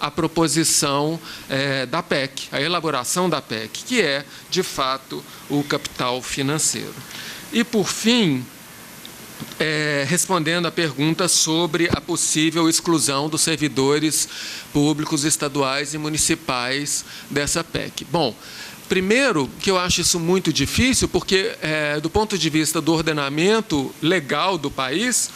a proposição da PEC, a elaboração da PEC, que é, de fato, o capital financeiro. E, por fim, respondendo a pergunta sobre a possível exclusão dos servidores públicos estaduais e municipais dessa PEC. Bom, primeiro, que eu acho isso muito difícil, porque, do ponto de vista do ordenamento legal do país,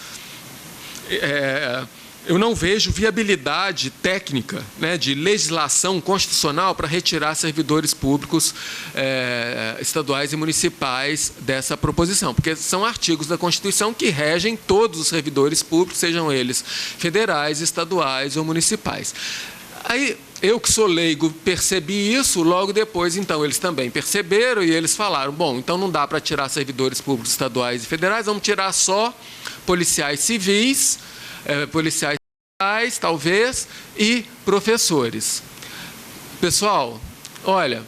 eu não vejo viabilidade técnica, né, de legislação constitucional para retirar servidores públicos estaduais e municipais dessa proposição, porque são artigos da Constituição que regem todos os servidores públicos, sejam eles federais, estaduais ou municipais. Aí, eu que sou leigo percebi isso, logo depois, então, eles também perceberam e eles falaram, bom, então não dá para tirar servidores públicos estaduais e federais, vamos tirar só policiais civis, policiais federais, talvez, e professores. Pessoal, olha,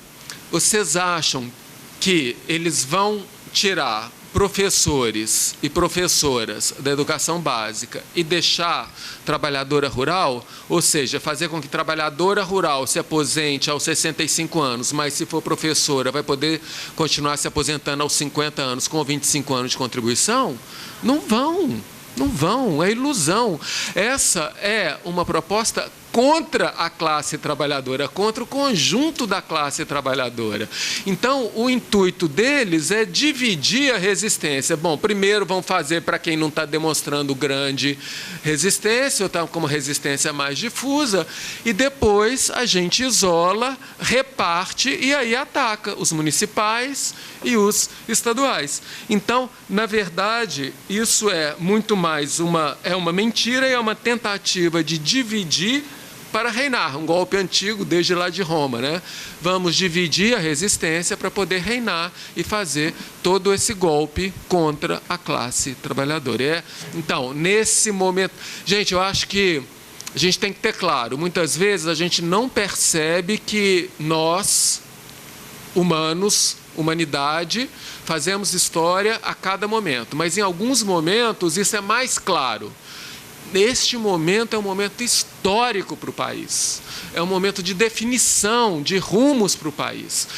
vocês acham que eles vão tirar professores e professoras da educação básica e deixar trabalhadora rural, ou seja, fazer com que trabalhadora rural se aposente aos 65 anos, mas se for professora vai poder continuar se aposentando aos 50 anos com 25 anos de contribuição? Não vão. Não vão, é ilusão. Essa é uma proposta contra a classe trabalhadora, contra o conjunto da classe trabalhadora. Então, o intuito deles é dividir a resistência. Bom, primeiro vão fazer para quem não está demonstrando grande resistência, ou está com uma resistência mais difusa, e depois a gente isola, reparte e aí ataca os municipais e os estaduais. Então, na verdade, isso é muito mais uma mentira e é uma tentativa de dividir para reinar, um golpe antigo desde lá de Roma, né? Vamos dividir a resistência para poder reinar e fazer todo esse golpe contra a classe trabalhadora. Então, nesse momento, gente, eu acho que a gente tem que ter claro, muitas vezes a gente não percebe que nós, humanos, humanidade, fazemos história a cada momento, mas em alguns momentos isso é mais claro. Este momento é um momento histórico para o país, é um momento de definição de rumos para o país.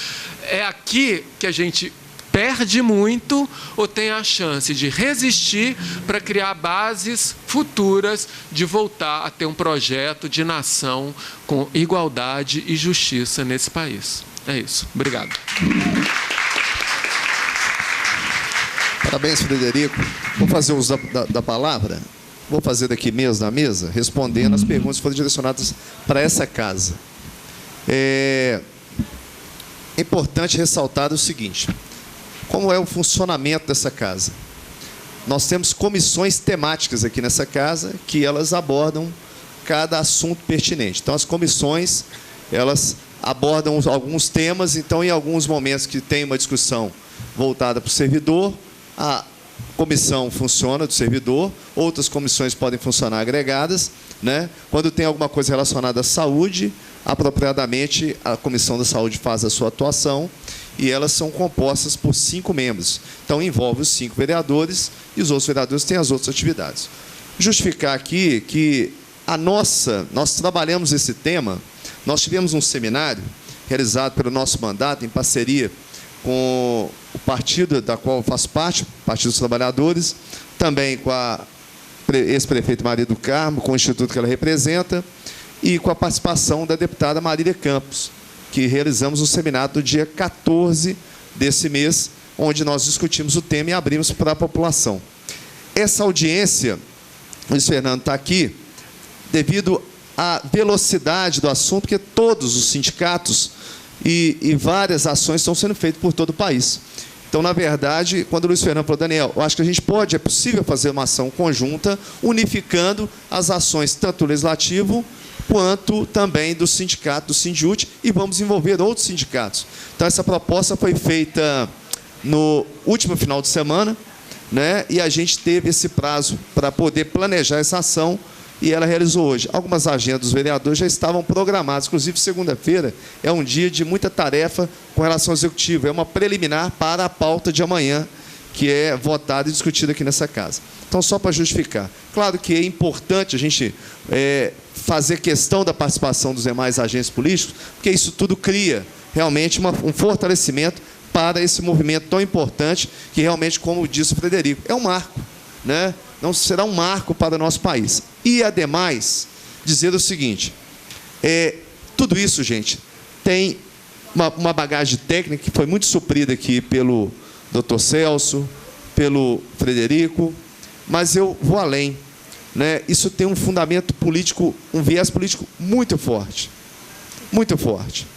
É aqui que a gente perde muito ou tem a chance de resistir para criar bases futuras de voltar a ter um projeto de nação com igualdade e justiça nesse país. É isso. Obrigado. Parabéns, Frederico. Vou fazer uso da palavra. Vou fazer daqui mesmo na mesa, respondendo as perguntas que foram direcionadas para essa casa. É importante ressaltar o seguinte: como é o funcionamento dessa casa? Nós temos comissões temáticas aqui nessa casa que elas abordam cada assunto pertinente. Então, as comissões, elas abordam alguns temas, então, em alguns momentos que tem uma discussão voltada para o servidor, a comissão funciona do servidor, outras comissões podem funcionar agregadas, né? Quando tem alguma coisa relacionada à saúde, apropriadamente a Comissão da Saúde faz a sua atuação e elas são compostas por 5 membros. Então, envolve os 5 vereadores e os outros vereadores têm as outras atividades. Justificar aqui que nós trabalhamos esse tema, nós tivemos um seminário realizado pelo nosso mandato em parceria com o partido da qual eu faço parte, Partido dos Trabalhadores, também com a ex-prefeita Maria do Carmo, com o instituto que ela representa, e com a participação da deputada Marília Campos, que realizamos um seminário no dia 14 desse mês, onde nós discutimos o tema e abrimos para a população. Essa audiência, o Luiz Fernando está aqui, devido à velocidade do assunto, porque todos os sindicatos e várias ações estão sendo feitas por todo o país. Então, na verdade, quando o Luiz Fernando falou, Daniel, eu acho que a gente é possível fazer uma ação conjunta, unificando as ações tanto do Legislativo, quanto também do sindicato, do Sindiúte, e vamos envolver outros sindicatos. Então, essa proposta foi feita no último final de semana, né, e a gente teve esse prazo para poder planejar essa ação, e ela realizou hoje. Algumas agendas dos vereadores já estavam programadas, inclusive segunda-feira é um dia de muita tarefa com relação ao executivo, é uma preliminar para a pauta de amanhã, que é votada e discutida aqui nessa casa. Então, só para justificar, claro que é importante a gente fazer questão da participação dos demais agentes políticos, porque isso tudo cria realmente um fortalecimento para esse movimento tão importante, que realmente, como disse o Frederico, é um marco, né? Não será um marco para o nosso país. E, ademais, dizer o seguinte, tudo isso, gente, tem uma bagagem técnica que foi muito suprida aqui pelo Dr. Celso, pelo Frederico, mas eu vou além, né? Isso tem um fundamento político, um viés político muito forte, muito forte.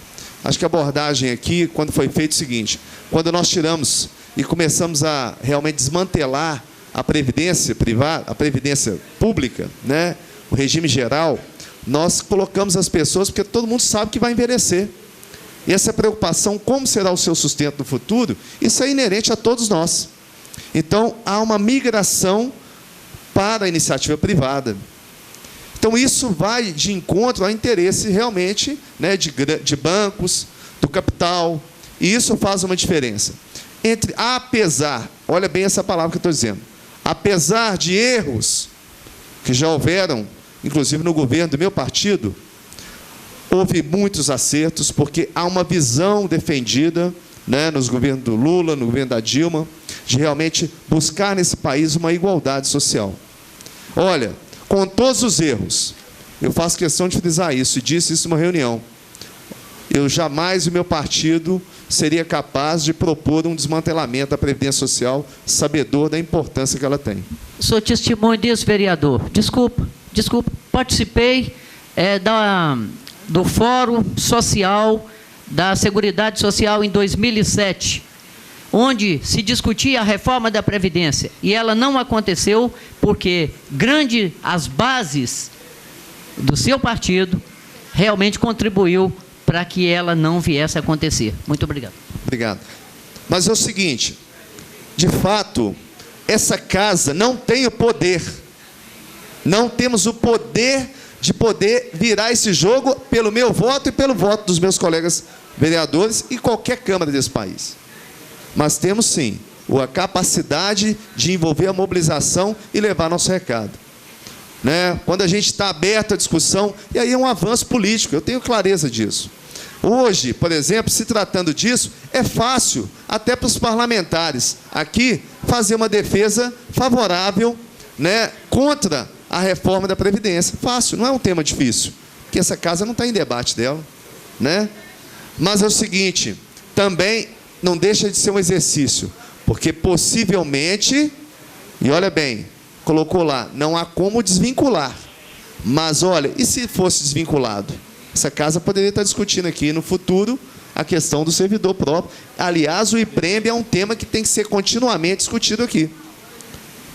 Acho que a abordagem aqui, quando foi feito o seguinte, quando nós tiramos e começamos a realmente desmantelar a previdência privada, a previdência pública, né, o regime geral, nós colocamos as pessoas, porque todo mundo sabe que vai envelhecer. E essa preocupação, como será o seu sustento no futuro, isso é inerente a todos nós. Então, há uma migração para a iniciativa privada. Então, isso vai de encontro ao interesse realmente, né, de bancos, do capital, e isso faz uma diferença. Apesar, olha bem essa palavra que eu estou dizendo, apesar de erros que já houveram, inclusive no governo do meu partido, houve muitos acertos, porque há uma visão defendida, né, nos governos do Lula, no governo da Dilma, de realmente buscar nesse país uma igualdade social. Olha, com todos os erros, eu faço questão de frisar isso, e disse isso numa reunião, eu jamais, o meu partido, seria capaz de propor um desmantelamento da Previdência Social, sabedor da importância que ela tem. Sou testemunho disso, vereador. Desculpa. Participei do Fórum Social da Seguridade Social em 2007, onde se discutia a reforma da Previdência, e ela não aconteceu porque as bases do seu partido realmente contribuiu para que ela não viesse a acontecer. Muito obrigado. Obrigado. Mas é o seguinte, de fato, essa casa não tem o poder, não temos o poder de poder virar esse jogo pelo meu voto e pelo voto dos meus colegas vereadores e qualquer Câmara desse país. Mas temos, sim, a capacidade de envolver a mobilização e levar nosso recado. Né? Quando a gente está aberto à discussão, e aí é um avanço político, eu tenho clareza disso. Hoje, por exemplo, se tratando disso, é fácil, até para os parlamentares aqui, fazer uma defesa favorável, né, contra a reforma da Previdência. Fácil, não é um tema difícil, porque essa casa não está em debate dela, né? Mas é o seguinte, também não deixa de ser um exercício, porque possivelmente, e olha bem, colocou lá, não há como desvincular, mas olha, e se fosse desvinculado? Essa casa poderia estar discutindo aqui no futuro a questão do servidor próprio. Aliás, o IPREME é um tema que tem que ser continuamente discutido aqui.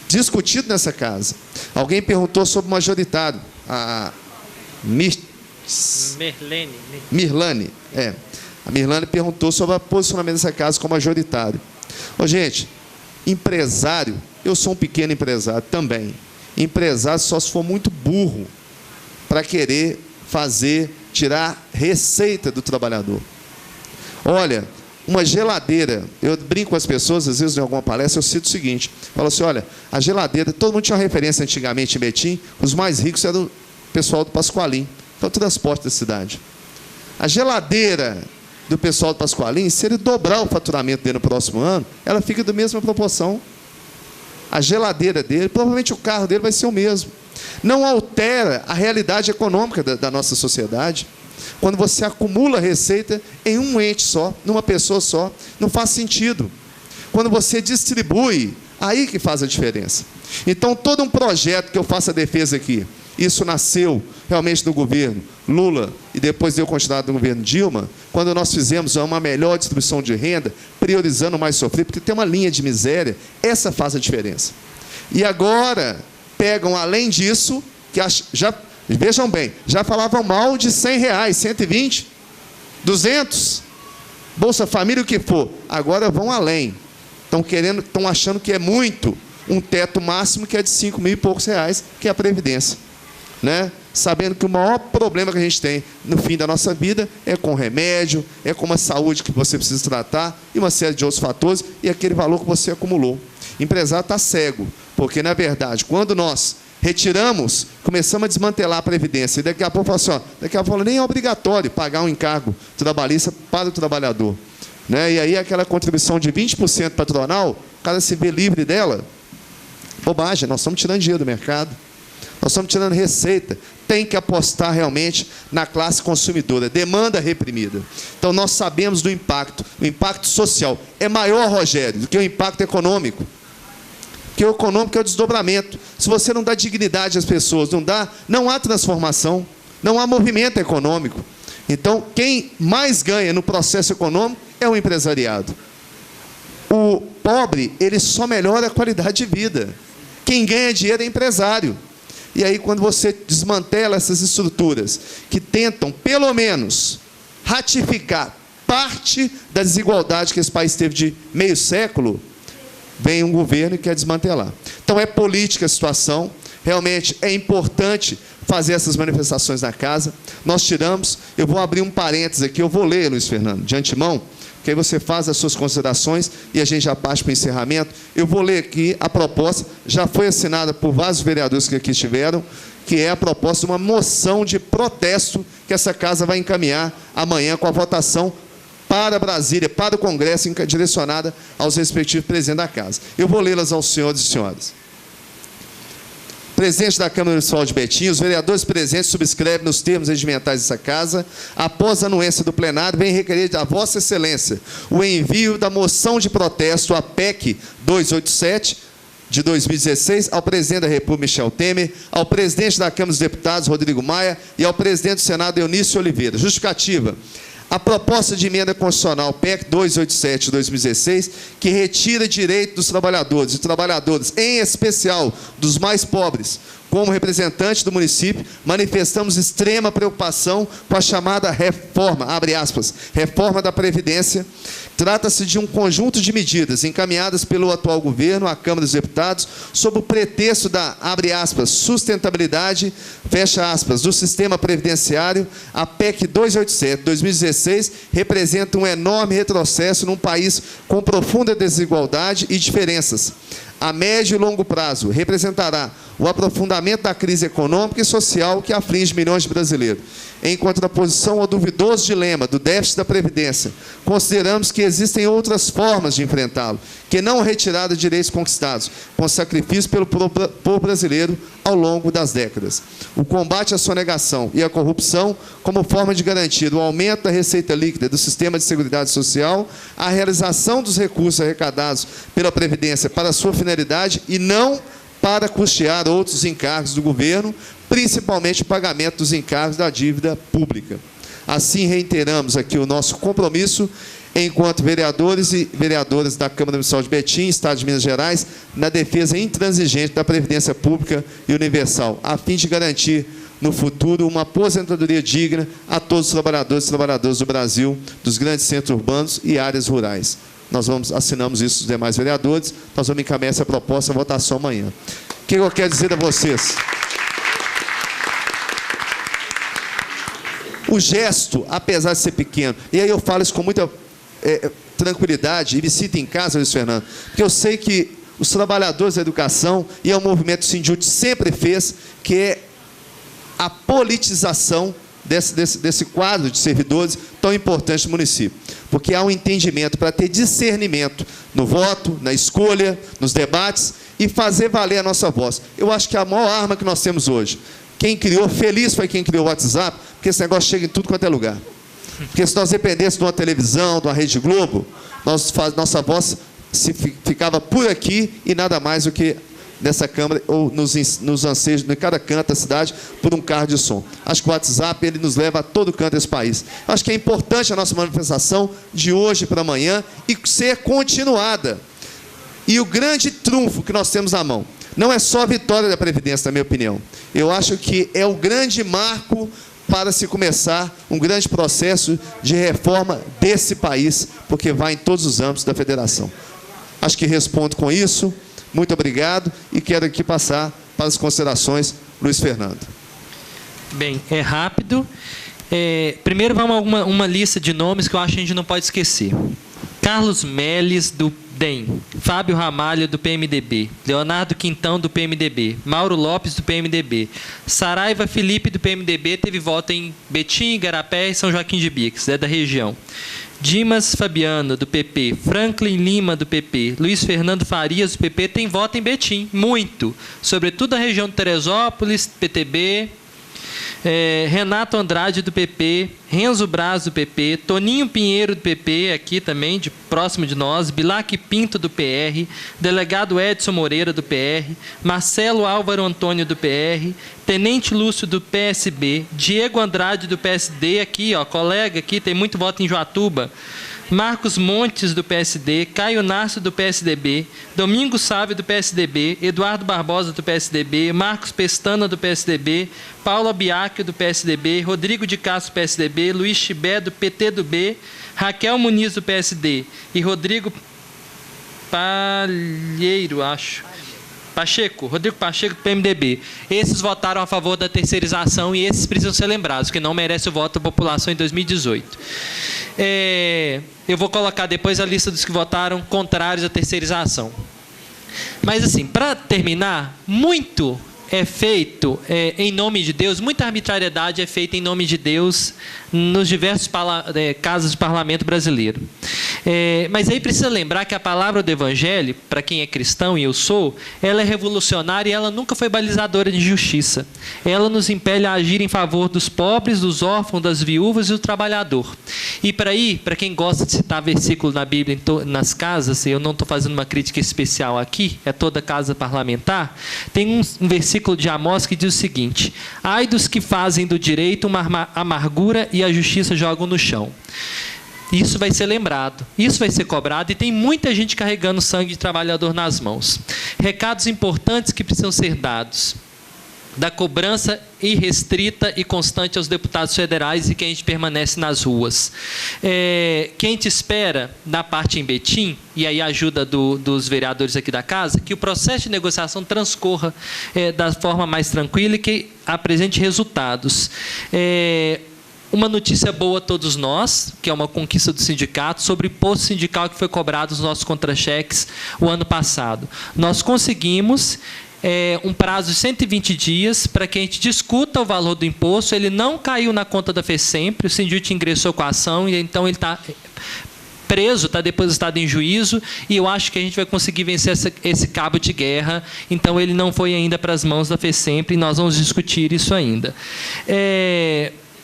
Discutido nessa casa. Alguém perguntou sobre o majoritário. A Mirlane. A Mirlane perguntou sobre o posicionamento dessa casa como majoritário. Ô, gente, empresário, eu sou um pequeno empresário também. Empresário só se for muito burro para querer tirar receita do trabalhador. Olha, uma geladeira, eu brinco com as pessoas, às vezes em alguma palestra, eu cito o seguinte, falo assim, olha, a geladeira, todo mundo tinha uma referência antigamente em Betim, os mais ricos eram o pessoal do Pascoalim, então transporte da cidade. A geladeira do pessoal do Pascoalim, se ele dobrar o faturamento dele no próximo ano, ela fica da mesma proporção. A geladeira dele, provavelmente o carro dele vai ser o mesmo. Não altera a realidade econômica da nossa sociedade. Quando você acumula receita em um ente só, numa pessoa só, não faz sentido. Quando você distribui, aí que faz a diferença. Então, todo um projeto que eu faço a defesa aqui, isso nasceu realmente no governo Lula e depois deu continuidade no governo Dilma, quando nós fizemos uma melhor distribuição de renda, priorizando o mais sofrido, porque tem uma linha de miséria, essa faz a diferença. E agora, pegam além disso, que vejam bem, já falavam mal de R$100, 120, 200, Bolsa Família, o que for. Agora vão além. Estão achando que é muito um teto máximo que é de R$5.000 e poucos, que é a Previdência. Né? Sabendo que o maior problema que a gente tem no fim da nossa vida é com remédio, é com uma saúde que você precisa tratar e uma série de outros fatores e aquele valor que você acumulou. O empresário está cego, porque, na verdade, quando nós Retiramos, começamos a desmantelar a Previdência. E daqui a pouco fala assim, ó, daqui a pouco nem é obrigatório pagar um encargo trabalhista para o trabalhador. Né? E aí aquela contribuição de 20% patronal, o cara se vê livre dela. Bobagem, nós estamos tirando dinheiro do mercado. Nós estamos tirando receita. Tem que apostar realmente na classe consumidora. Demanda reprimida. Então, nós sabemos do impacto. O impacto social é maior, Rogério, do que o impacto econômico. Porque o econômico é o desdobramento. Se você não dá dignidade às pessoas, não há transformação, não há movimento econômico. Então, quem mais ganha no processo econômico é o empresariado. O pobre, ele só melhora a qualidade de vida. Quem ganha dinheiro é empresário. E aí, quando você desmantela essas estruturas que tentam, pelo menos, ratificar parte da desigualdade que esse país teve de meio século, vem um governo e quer desmantelar. Então, é política a situação. Realmente, é importante fazer essas manifestações na casa. Nós tiramos, eu vou abrir um parênteses aqui, eu vou ler, Luiz Fernando, de antemão, que aí você faz as suas considerações e a gente já parte para o encerramento. Eu vou ler aqui a proposta, já foi assinada por vários vereadores que aqui estiveram, que é a proposta de uma moção de protesto que essa casa vai encaminhar amanhã com a votação para Brasília, para o Congresso, direcionada aos respectivos presidentes da casa. Eu vou lê-las aos senhores e senhoras. Presidente da Câmara Municipal de Betim, os vereadores presentes subscrevem nos termos regimentais dessa casa, após a anuência do plenário, vem requerer da Vossa Excelência o envio da moção de protesto à PEC 287, de 2016, ao presidente da República, Michel Temer, ao presidente da Câmara dos Deputados, Rodrigo Maia, e ao presidente do Senado, Eunício Oliveira. Justificativa. A proposta de emenda constitucional PEC 287 de 2016, que retira direito dos trabalhadores, e trabalhadoras, em especial dos mais pobres, como representante do município, manifestamos extrema preocupação com a chamada reforma, abre aspas, reforma da Previdência. Trata-se de um conjunto de medidas encaminhadas pelo atual governo à Câmara dos Deputados sob o pretexto da, abre aspas, sustentabilidade, fecha aspas, do sistema previdenciário. A PEC 287 de 2016 representa um enorme retrocesso num país com profunda desigualdade e diferenças. A médio e longo prazo, representará o aprofundamento da crise econômica e social que aflige milhões de brasileiros. Em contraposição ao duvidoso dilema do déficit da Previdência, consideramos que existem outras formas de enfrentá-lo, que não a retirada de direitos conquistados, com sacrifício pelo povo brasileiro ao longo das décadas. O combate à sonegação e à corrupção, como forma de garantir o aumento da receita líquida do sistema de seguridade social, a realização dos recursos arrecadados pela Previdência para sua finalidade e não para custear outros encargos do governo, principalmente o pagamento dos encargos da dívida pública. Assim, reiteramos aqui o nosso compromisso, enquanto vereadores e vereadoras da Câmara Municipal de Betim, Estado de Minas Gerais, na defesa intransigente da Previdência Pública e Universal, a fim de garantir, no futuro, uma aposentadoria digna a todos os trabalhadores e trabalhadoras do Brasil, dos grandes centros urbanos e áreas rurais. Nós assinamos isso dos demais vereadores, nós vamos encaminhar essa proposta à votação amanhã. O que eu quero dizer a vocês? O gesto, apesar de ser pequeno, e aí eu falo isso com muita tranquilidade, e me cito em casa, Luiz Fernando, porque eu sei que os trabalhadores da educação, e é um movimento que o Sindjut sempre fez, que é a politização desse quadro de servidores tão importante do município. Porque há um entendimento para ter discernimento no voto, na escolha, nos debates e fazer valer a nossa voz. Eu acho que a maior arma que nós temos hoje, quem criou, feliz foi quem criou o WhatsApp, porque esse negócio chega em tudo quanto é lugar. Porque se nós dependêssemos de uma televisão, de uma Rede Globo, nossa voz ficava por aqui e nada mais do que nessa Câmara, ou nos anseios, em cada canto da cidade, por um carro de som. Acho que o WhatsApp ele nos leva a todo canto desse país. Acho que é importante a nossa manifestação de hoje para amanhã e ser continuada. E o grande trunfo que nós temos na mão não é só a vitória da Previdência, na minha opinião. Eu acho que é o grande marco para se começar um grande processo de reforma desse país, porque vai em todos os âmbitos da federação. Acho que respondo com isso. Muito obrigado e quero aqui passar para as considerações, Luiz Fernando. Bem, é rápido. Primeiro vamos a uma lista de nomes que eu acho que a gente não pode esquecer. Carlos Melles, do DEM, Fábio Ramalho, do PMDB, Leonardo Quintão, do PMDB, Mauro Lopes, do PMDB, Saraiva Felipe, do PMDB, teve voto em Betim, Igarapé e São Joaquim de Bicas, é da região. Dimas Fabiano, do PP, Franklin Lima, do PP, Luiz Fernando Farias, do PP, tem voto em Betim, muito, sobretudo a região de Teresópolis, PTB, Renato Andrade, do PP, Renzo Braz, do PP, Toninho Pinheiro, do PP, aqui também, próximo de nós, Bilac Pinto, do PR, delegado Edson Moreira, do PR, Marcelo Álvaro Antônio, do PR, Tenente Lúcio, do PSB, Diego Andrade, do PSD, aqui, ó, colega aqui, tem muito voto em Joatuba, Marcos Montes, do PSD, Caio Narcio, do PSDB, Domingos Sávio, do PSDB, Eduardo Barbosa, do PSDB, Marcos Pestana, do PSDB, Paula Biacchio, do PSDB, Rodrigo de Castro, do PSDB, Luiz Chibé, do PT do B, Raquel Muniz, do PSD, e Rodrigo Palheiro, acho. Rodrigo Pacheco, do PMDB. Esses votaram a favor da terceirização e esses precisam ser lembrados, que não merece o voto da população em 2018. Eu vou colocar depois a lista dos que votaram contrários à terceirização. Mas, assim, para terminar, muito é feito em nome de Deus, muita arbitrariedade é feita em nome de Deus nos diversos casos do parlamento brasileiro. Mas aí precisa lembrar que a palavra do Evangelho, para quem é cristão, e eu sou, ela é revolucionária e ela nunca foi balizadora de justiça. Ela nos impele a agir em favor dos pobres, dos órfãos, das viúvas e do trabalhador. E para quem gosta de citar versículo na Bíblia nas casas, eu não estou fazendo uma crítica especial aqui, é toda casa parlamentar, tem um versículo de Amós que diz o seguinte: ai dos que fazem do direito uma amargura e a justiça jogam no chão. Isso vai ser lembrado, isso vai ser cobrado e tem muita gente carregando sangue de trabalhador nas mãos. Recados importantes que precisam ser dados. Da cobrança irrestrita e constante aos deputados federais e que a gente permanece nas ruas. Que a gente espera, da parte em Betim, e aí a ajuda dos vereadores aqui da casa, que o processo de negociação transcorra da forma mais tranquila e que apresente resultados. Uma notícia boa a todos nós, que é uma conquista do sindicato, sobre o imposto sindical que foi cobrado nos nossos contra-cheques o ano passado. Nós conseguimos um prazo de 120 dias para que a gente discuta o valor do imposto. Ele não caiu na conta da FESEMPRE, o Sindjut ingressou com a ação, e então ele está preso, está depositado em juízo, e eu acho que a gente vai conseguir vencer esse cabo de guerra. Então ele não foi ainda para as mãos da FESEMPRE, e nós vamos discutir isso ainda.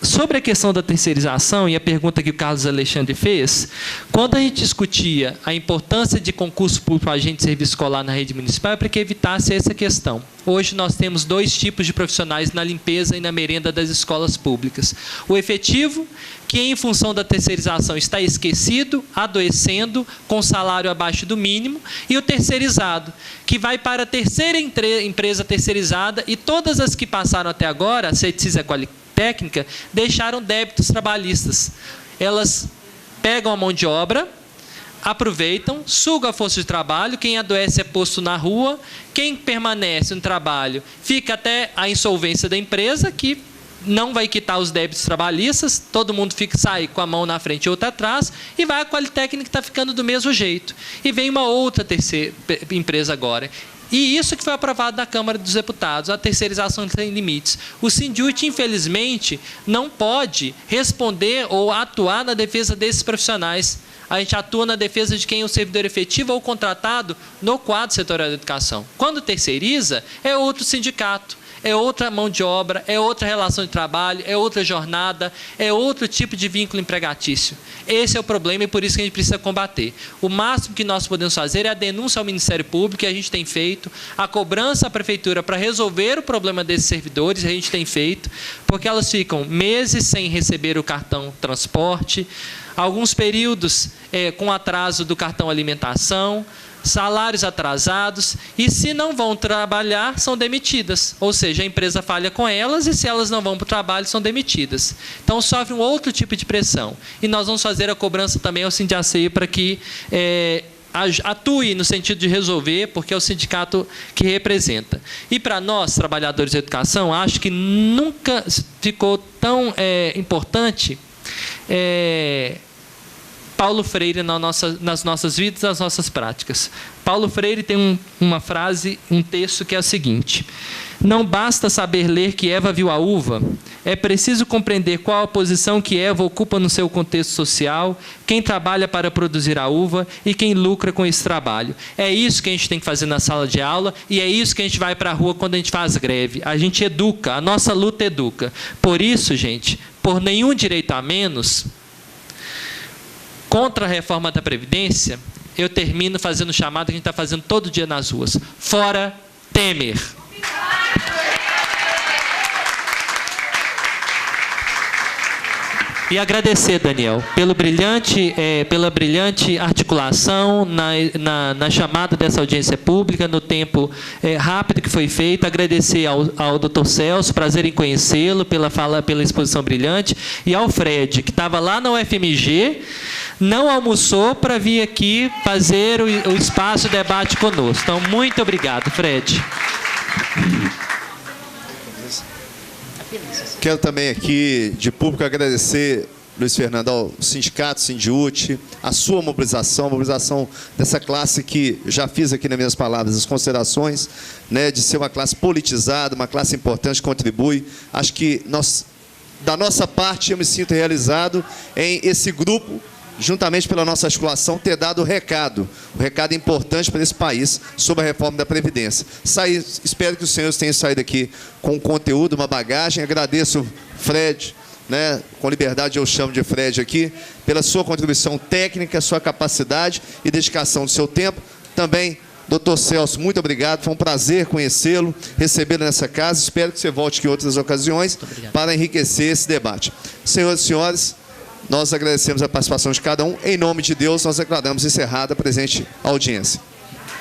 Sobre a questão da terceirização, e a pergunta que o Carlos Alexandre fez, quando a gente discutia a importância de concurso público para agente de serviço escolar na rede municipal, é para que evitasse essa questão. Hoje nós temos 2 tipos de profissionais na limpeza e na merenda das escolas públicas. O efetivo, que em função da terceirização está esquecido, adoecendo, com salário abaixo do mínimo, e o terceirizado, que vai para a terceira empresa terceirizada, e todas as que passaram até agora, a CETIS e a Qualitécnica, deixaram débitos trabalhistas. Elas pegam a mão de obra, aproveitam, sugam a força de trabalho, quem adoece é posto na rua, quem permanece no trabalho fica até a insolvência da empresa, que não vai quitar os débitos trabalhistas, todo mundo sai com a mão na frente e outra atrás, e vai a Qualitécnica que está ficando do mesmo jeito. E vem uma outra terceira empresa agora. E isso que foi aprovado na Câmara dos Deputados, a terceirização sem limites. O Sindjut, infelizmente, não pode responder ou atuar na defesa desses profissionais. A gente atua na defesa de quem é o servidor efetivo ou contratado no quadro setorial da educação. Quando terceiriza, é outro sindicato, é outra mão de obra, é outra relação de trabalho, é outra jornada, é outro tipo de vínculo empregatício. Esse é o problema e por isso que a gente precisa combater. O máximo que nós podemos fazer é a denúncia ao Ministério Público, que a gente tem feito, a cobrança à Prefeitura para resolver o problema desses servidores, a gente tem feito, porque elas ficam meses sem receber o cartão transporte, alguns períodos com atraso do cartão alimentação, salários atrasados, e se não vão trabalhar, são demitidas. Ou seja, a empresa falha com elas, e se elas não vão para o trabalho, são demitidas. Então, sofre um outro tipo de pressão. E nós vamos fazer a cobrança também ao Sindiaceio para que atue no sentido de resolver, porque é o sindicato que representa. E para nós, trabalhadores da educação, acho que nunca ficou tão importante Paulo Freire nas nossas vidas, nas nossas práticas. Paulo Freire tem uma frase, um texto que é o seguinte: não basta saber ler que Eva viu a uva, é preciso compreender qual a posição que Eva ocupa no seu contexto social, quem trabalha para produzir a uva e quem lucra com esse trabalho. É isso que a gente tem que fazer na sala de aula e é isso que a gente vai para a rua quando a gente faz greve. A gente educa, a nossa luta educa. Por isso, gente, por nenhum direito a menos, contra a reforma da Previdência, eu termino fazendo o chamado que a gente está fazendo todo dia nas ruas. Fora Temer! E agradecer, Daniel, pela brilhante articulação na chamada dessa audiência pública, no tempo rápido que foi feito. Agradecer ao Dr. Celso, prazer em conhecê-lo, pela exposição brilhante, e ao Fred, que estava lá na UFMG, não almoçou para vir aqui fazer o espaço debate conosco. Então, muito obrigado, Fred. Quero também aqui, de público, agradecer, Luiz Fernando, ao sindicato, Sindiúti, a sua mobilização, a mobilização dessa classe que já fiz aqui nas minhas palavras as considerações, né, de ser uma classe politizada, uma classe importante, contribui. Acho que da nossa parte, eu me sinto realizado em esse grupo, juntamente pela nossa articulação, ter dado um recado importante para esse país sobre a reforma da Previdência. Espero que os senhores tenham saído aqui com conteúdo, uma bagagem. Agradeço, Fred, né, com liberdade eu chamo de Fred aqui, pela sua contribuição técnica, sua capacidade e dedicação do seu tempo. Também, Dr. Celso, muito obrigado, foi um prazer conhecê-lo, recebê-lo nessa casa. Espero que você volte aqui em outras ocasiões para enriquecer esse debate. Senhoras e senhores, nós agradecemos a participação de cada um. Em nome de Deus, nós declaramos encerrada a presente audiência.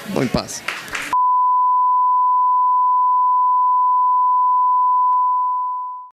Bom, em paz.